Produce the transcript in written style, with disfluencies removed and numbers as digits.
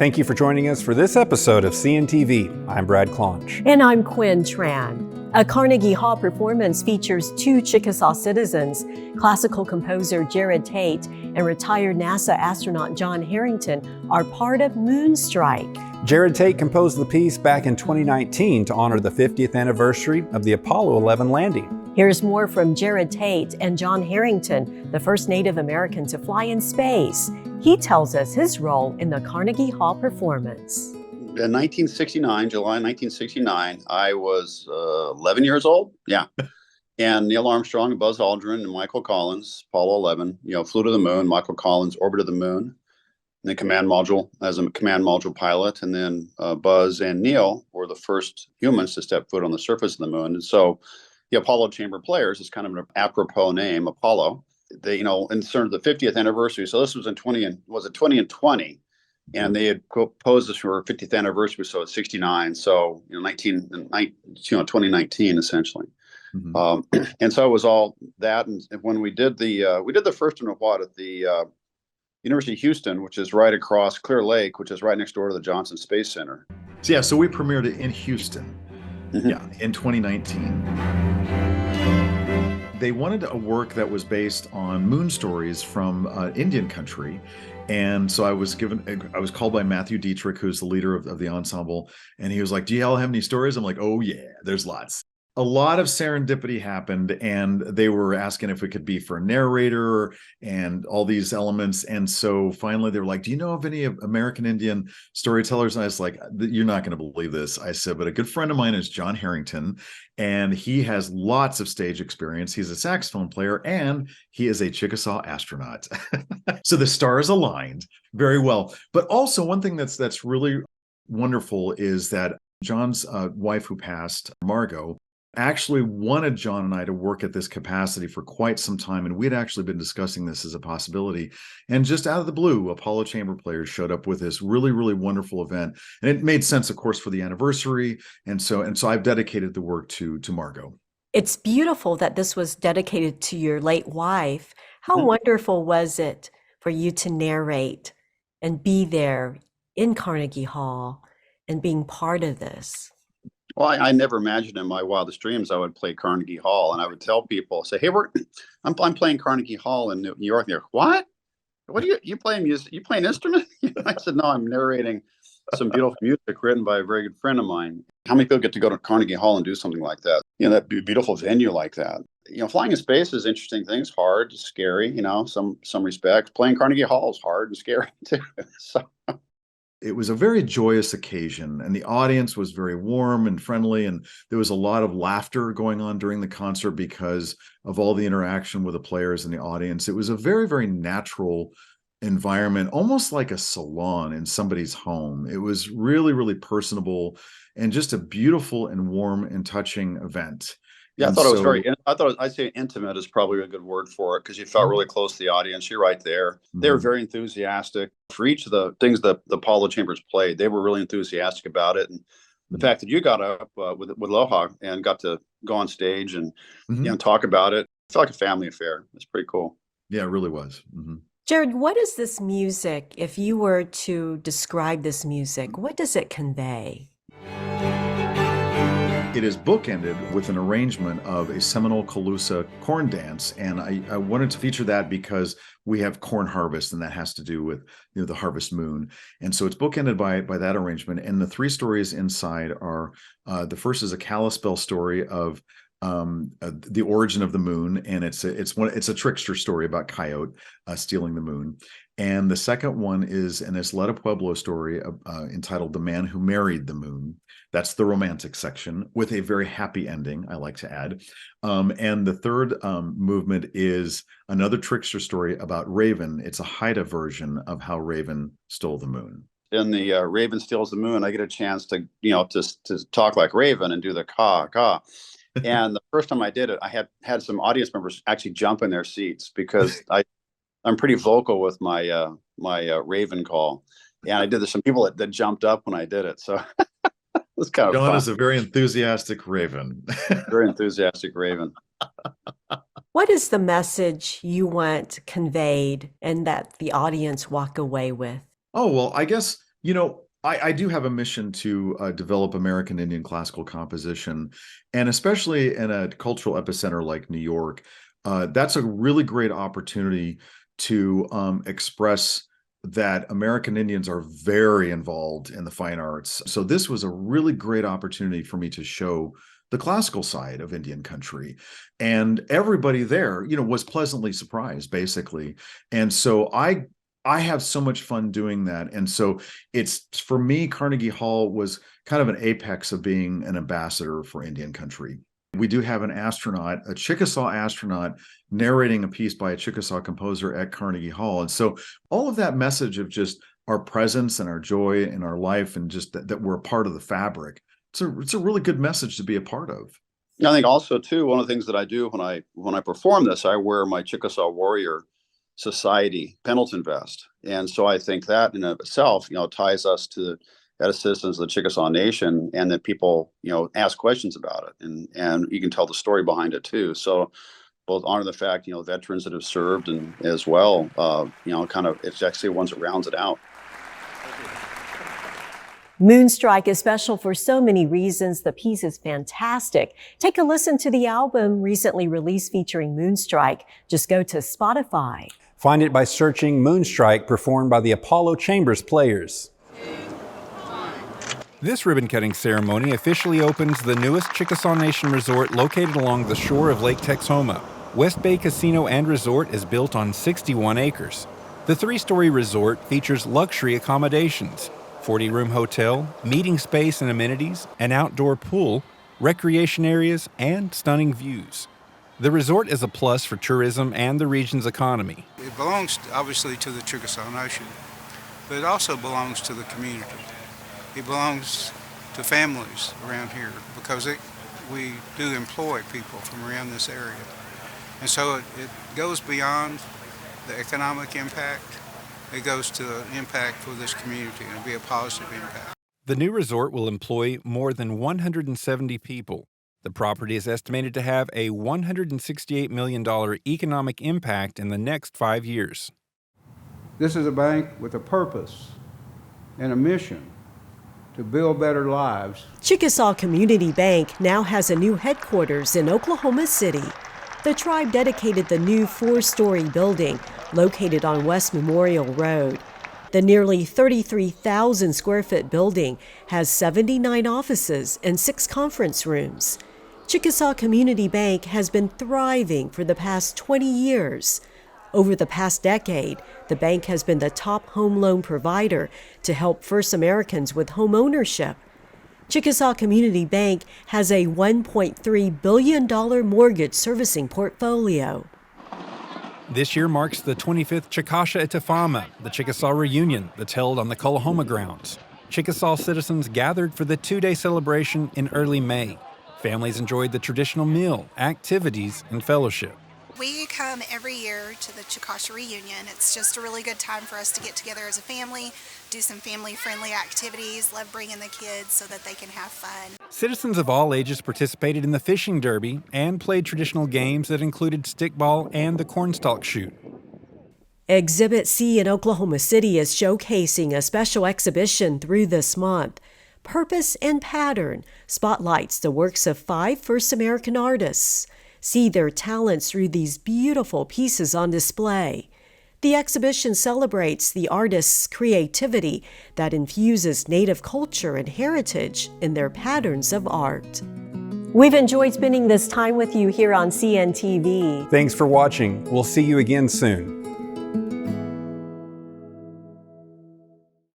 Thank you for joining us for this episode of CNTV. I'm Brad Clonch. And I'm Quin Tran. A Carnegie Hall performance features two Chickasaw citizens, classical composer Jerod Tate and retired NASA astronaut John Herrington, are part of MoonStrike. Jerod Tate composed the piece back in 2019 to honor the 50th anniversary of the Apollo 11 landing. Here's more from Jerod Tate and John Herrington, the first Native American to fly in space. He tells us his role in the Carnegie Hall performance. In 1969, July 1969, I was 11 years old. Yeah. And Neil Armstrong and Buzz Aldrin and Michael Collins, Apollo 11, flew to the moon. Michael Collins orbited the moon in the command module as a command module pilot. And then Buzz and Neil were the first humans to step foot on the surface of the moon. And so the Apollo Chamber Players is kind of an apropos name, Apollo. They, in sort of the 50th anniversary. So this was in 2020. And they had proposed this for our 50th anniversary, so it's 69. So 2019 essentially. Mm-hmm. And so it was all that. And when we did the first one at the University of Houston, which is right across Clear Lake, which is right next door to the Johnson Space Center. So we premiered it in Houston. Mm-hmm. In 2019. They wanted a work that was based on moon stories from Indian country. And so I was called by Matthew Dietrich, who's the leader of the ensemble. And he was like, do you all have any stories? I'm like, oh yeah, there's lots. A lot of serendipity happened, and they were asking if we could be for a narrator and all these elements. And so finally they were like, do you know of any American Indian storytellers? And I was like, you're not going to believe this. I said, but a good friend of mine is John Herrington, and he has lots of stage experience. He's a saxophone player, and he is a Chickasaw astronaut. So the stars aligned very well. But also one thing that's really wonderful is that John's wife, who passed, Margot, actually wanted John and I to work at this capacity for quite some time. And we had actually been discussing this as a possibility. And just out of the blue, Apollo Chamber Players showed up with this really, really wonderful event. And it made sense, of course, for the anniversary. And so I've dedicated the work to Margot. It's beautiful that this was dedicated to your late wife. How wonderful was it for you to narrate and be there in Carnegie Hall and being part of this? Well, I never imagined in my wildest dreams I would play Carnegie Hall, and I would tell people, say, "Hey, I'm playing Carnegie Hall in New York." And they're, what? What are you playing music? You play an instrument? I said, "No, I'm narrating some beautiful music written by a very good friend of mine." How many people get to go to Carnegie Hall and do something like that? That beautiful venue like that. Flying in space is interesting things, hard, scary. Some respects. Playing Carnegie Hall is hard and scary too. So. It was a very joyous occasion, and the audience was very warm and friendly, and there was a lot of laughter going on during the concert because of all the interaction with the players and the audience. It was a very, very natural environment, almost like a salon in somebody's home. It was really, really personable and just a beautiful and warm and touching event. Yeah, I thought I'd say intimate is probably a good word for it, because you felt really close to the audience. You're right there. They were very enthusiastic for each of the things that the Apollo Chambers played. They were really enthusiastic about it. And the fact that you got up with Aloha and got to go on stage and talk about it, it felt like a family affair. It's pretty cool. Yeah, it really was. Jerod, what is this music? If you were to describe this music, what does it convey? It is bookended with an arrangement of a Seminole Calusa corn dance, and I wanted to feature that because we have corn harvest, and that has to do with the harvest moon. And so it's bookended by that arrangement. And the three stories inside are the first is a Kalispel story of the origin of the moon, and it's a trickster story about Coyote stealing the moon. And the second one is an Isleta Pueblo story entitled "The Man Who Married the Moon." That's the romantic section with a very happy ending, I like to add. And the third movement is another trickster story about Raven. It's a Haida version of how Raven stole the moon. In the Raven Steals the Moon, I get a chance to to talk like Raven and do the caw caw. And the first time I did it, I had some audience members actually jump in their seats because I'm pretty vocal with my Raven call, and I did this. Some people that jumped up when I did it, so it was kind of John fun. is a very enthusiastic Raven. Very enthusiastic Raven. What is the message you want conveyed and that the audience walk away with? Oh, well, I guess You know, I do have a mission to develop American Indian classical composition, and especially in a cultural epicenter like New York, that's a really great opportunity to express that American Indians are very involved in the fine arts. So this was a really great opportunity for me to show the classical side of Indian country, and everybody there, you know, was pleasantly surprised, basically. And so I have so much fun doing that. And so it's, for me, Carnegie Hall was kind of an apex of being an ambassador for Indian country. We do have an astronaut, a Chickasaw astronaut, narrating a piece by a Chickasaw composer at Carnegie Hall. And so all of that message of just our presence and our joy in our life, and just that we're a part of the fabric, it's a really good message to be a part of. I think also too, one of the things that I do when I perform this, I wear my Chickasaw Warrior Society Pendleton vest, and so I think that in of itself, you know, ties us to as citizens of the Chickasaw Nation, and that people, you know, ask questions about it, and you can tell the story behind it too. So both honor the fact, you know, veterans that have served, and as well, you know, kind of, it's actually the ones that rounds it out. MoonStrike is special for so many reasons. The piece is fantastic. Take a listen to the album recently released featuring MoonStrike. Just go to Spotify. Find it by searching MoonStrike, performed by the Apollo Chambers Players. This ribbon-cutting ceremony officially opens the newest Chickasaw Nation resort located along the shore of Lake Texoma. West Bay Casino and Resort is built on 61 acres. The three-story resort features luxury accommodations, 40-room hotel, meeting space and amenities, an outdoor pool, recreation areas, and stunning views. The resort is a plus for tourism and the region's economy. It belongs obviously to the Chickasaw Nation, but it also belongs to the community. It belongs to families around here, because we do employ people from around this area. And so it goes beyond the economic impact. It goes to an impact for this community, and be a positive impact. The new resort will employ more than 170 people. The property is estimated to have a $168 million economic impact in the next 5 years. This is a bank with a purpose and a mission to build better lives. Chickasaw Community Bank now has a new headquarters in Oklahoma City. The tribe dedicated the new 4-story building located on West Memorial Road. The nearly 33,000 square foot building has 79 offices and 6 conference rooms. Chickasaw Community Bank has been thriving for the past 20 years. Over the past decade, the bank has been the top home loan provider to help First Americans with home ownership. Chickasaw Community Bank has a $1.3 billion mortgage servicing portfolio. This year marks the 25th Chickasaw Etafama, the Chickasaw reunion that's held on the Cullahoma grounds. Chickasaw citizens gathered for the 2-day celebration in early May. Families enjoyed the traditional meal, activities, and fellowship. We come every year to the Chickasaw reunion. It's just a really good time for us to get together as a family, do some family-friendly activities, love bringing the kids so that they can have fun. Citizens of all ages participated in the fishing derby and played traditional games that included stickball and the cornstalk shoot. Exhibit C in Oklahoma City is showcasing a special exhibition through this month. Purpose and Pattern spotlights the works of 5 First American artists. See their talents through these beautiful pieces on display. The exhibition celebrates the artists' creativity that infuses Native culture and heritage in their patterns of art. We've enjoyed spending this time with you here on CNTV. Thanks for watching. We'll see you again soon.